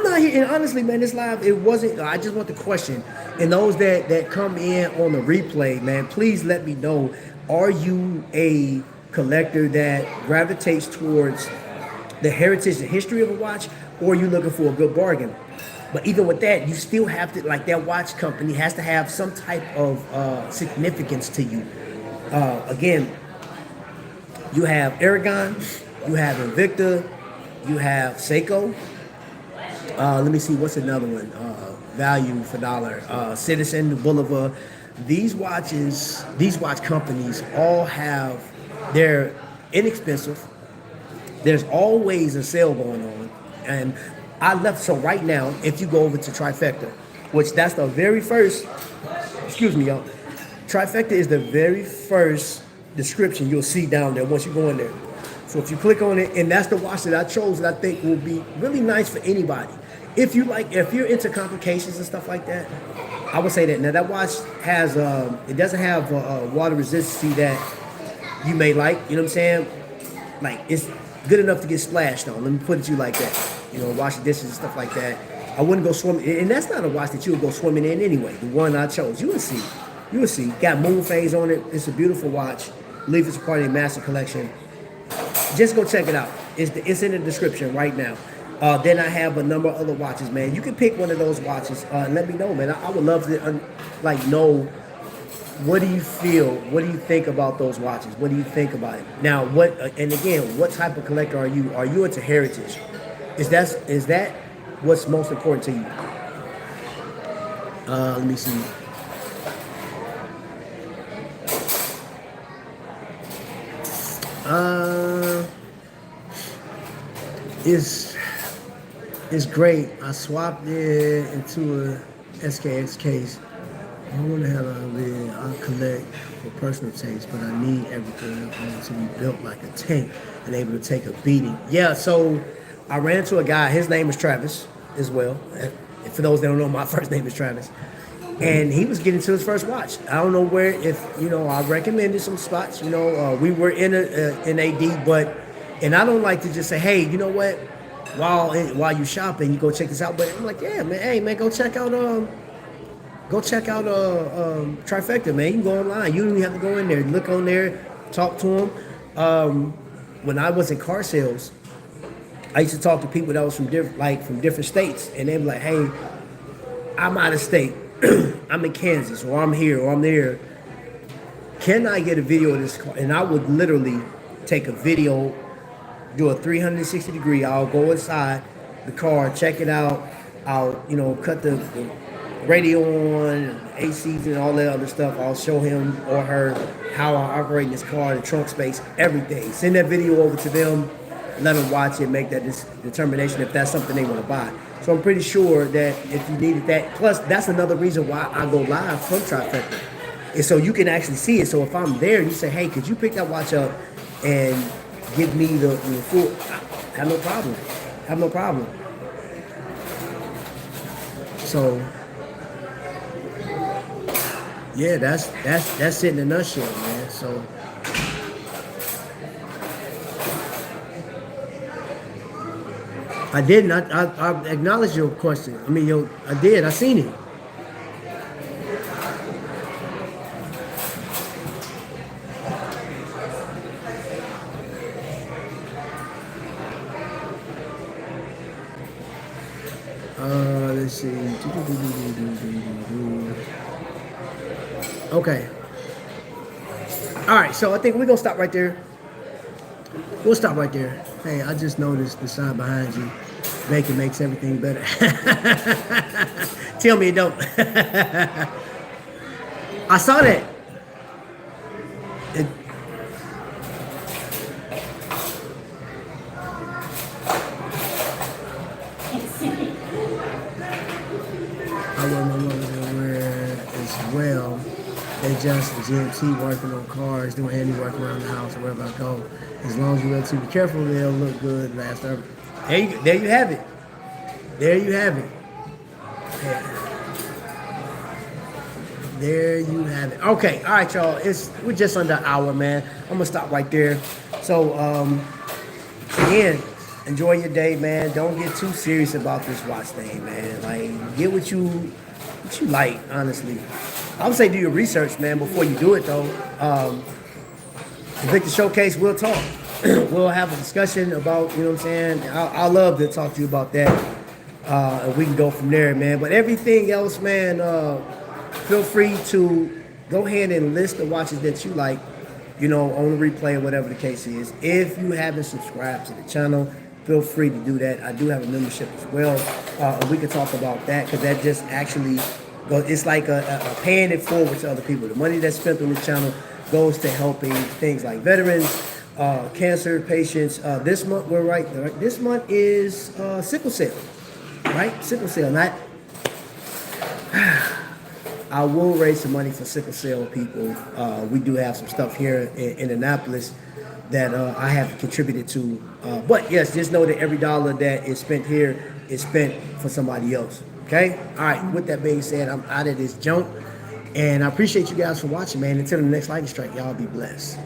not here, and honestly, man, this live, it wasn't, I just want the question. And those that come in on the replay, man, please let me know, are you a collector that gravitates towards the heritage and history of a watch, or are you looking for a good bargain? But even with that, you still have to, like, that watch company has to have some type of significance to you. Again, you have Aragon, you have Invicta, you have Seiko. Let me see, what's another one? Value for dollar. Citizen, Boulevard. These watch companies all have, they're inexpensive. There's always a sale going on. And so right now, if you go over to Trifecta, which that's the very first, excuse me, y'all. Trifecta is the very first description you'll see down there once you go in there. So if you click on it, and that's the watch that I chose that I think will be really nice for anybody. If you're into complications and stuff like that, I would say that. Now that watch has, it doesn't have water resistance that you may like, you know what I'm saying? Like, it's good enough to get splashed on. Let me put it to you like that. Wash the dishes and stuff like that. I wouldn't go swimming, and that's not a watch that you would go swimming in anyway. The one I chose, you will see. Got moon phase on it. It's a beautiful watch. I believe it's a part of the master collection. Just go check it out. It's in the description right now. Then I have a number of other watches, man. You can pick one of those watches. Let me know, man. I would love to know, what do you feel? What do you think about those watches? What do you think about it? Now, and again, what type of collector are you? Are you into heritage? Is that what's most important to you? Let me see. It's great. I swapped it into a SKX case. I want to have I'll collect for personal taste, but I need everything to be built like a tank and able to take a beating. Yeah, so I ran into a guy. His name is Travis as well. And for those that don't know, my first name is Travis. And he was getting to his first watch. I don't know where, I recommended some spots. We were in AD, and I don't like to just say, hey, you know what? While you shopping, you go check this out. But I'm like, yeah, man, hey, man, go check out Trifecta, man. You can go online. You don't even have to go in there. Look on there, talk to them. When I was in car sales, I used to talk to people that was from different states, and they were like, hey, I'm out of state. I'm in Kansas, or I'm here, or I'm there. Can I get a video of this car? And I would literally take a video, do a 360 degree. I'll go inside the car, check it out. I'll, cut the radio on, ACs and all that other stuff. I'll show him or her how I operate this car, the trunk space, everything. Send that video over to them, let them watch it, make that determination if that's something they want to buy. So I'm pretty sure that if you needed that, plus that's another reason why I go live from Trifecta. And so you can actually see it. So if I'm there and you say, hey, could you pick that watch up and give me the full, I have no problem. Have no problem. So Yeah, that's it in a nutshell, man. So I didn't. I acknowledged your question. I mean, I did. I seen it. Let's see. Okay. All right. So I think we're gonna stop right there. We'll stop right there. Hey, I just noticed the sign behind you. Bacon makes everything better. Tell me it don't. I saw that. It, I wear my mother's wear as well. They just GMT working on cars, doing handiwork around the house or wherever I go. As long as you're relatively careful, they'll look good last ever. There you have it. There you have it. There you have it. Okay, all right, y'all. We're just under an hour, man. I'm gonna stop right there. So, again, enjoy your day, man. Don't get too serious about this watch thing, man. Like, get what you like, honestly. I would say do your research, man, before you do it, though. Invicta Showcase, we'll talk. We'll have a discussion about, you know what I'm saying? I love to talk to you about that. And we can go from there, man. But everything else, man, feel free to go ahead and list the watches that you like, you know, on the replay or whatever the case is. If you haven't subscribed to the channel, feel free to do that. I do have a membership as well. And we can talk about that because that just actually it's like a paying it forward to other people. The money that's spent on the channel goes to helping things like veterans, cancer patients. This month, we're right. This month is sickle cell, right? Sickle cell. Not. I will raise some money for sickle cell people. We do have some stuff here in Annapolis that I have contributed to. But yes, just know that every dollar that is spent here is spent for somebody else. Okay? All right. With that being said, I'm out of this junk. And I appreciate you guys for watching, man. Until the next lightning strike, y'all be blessed.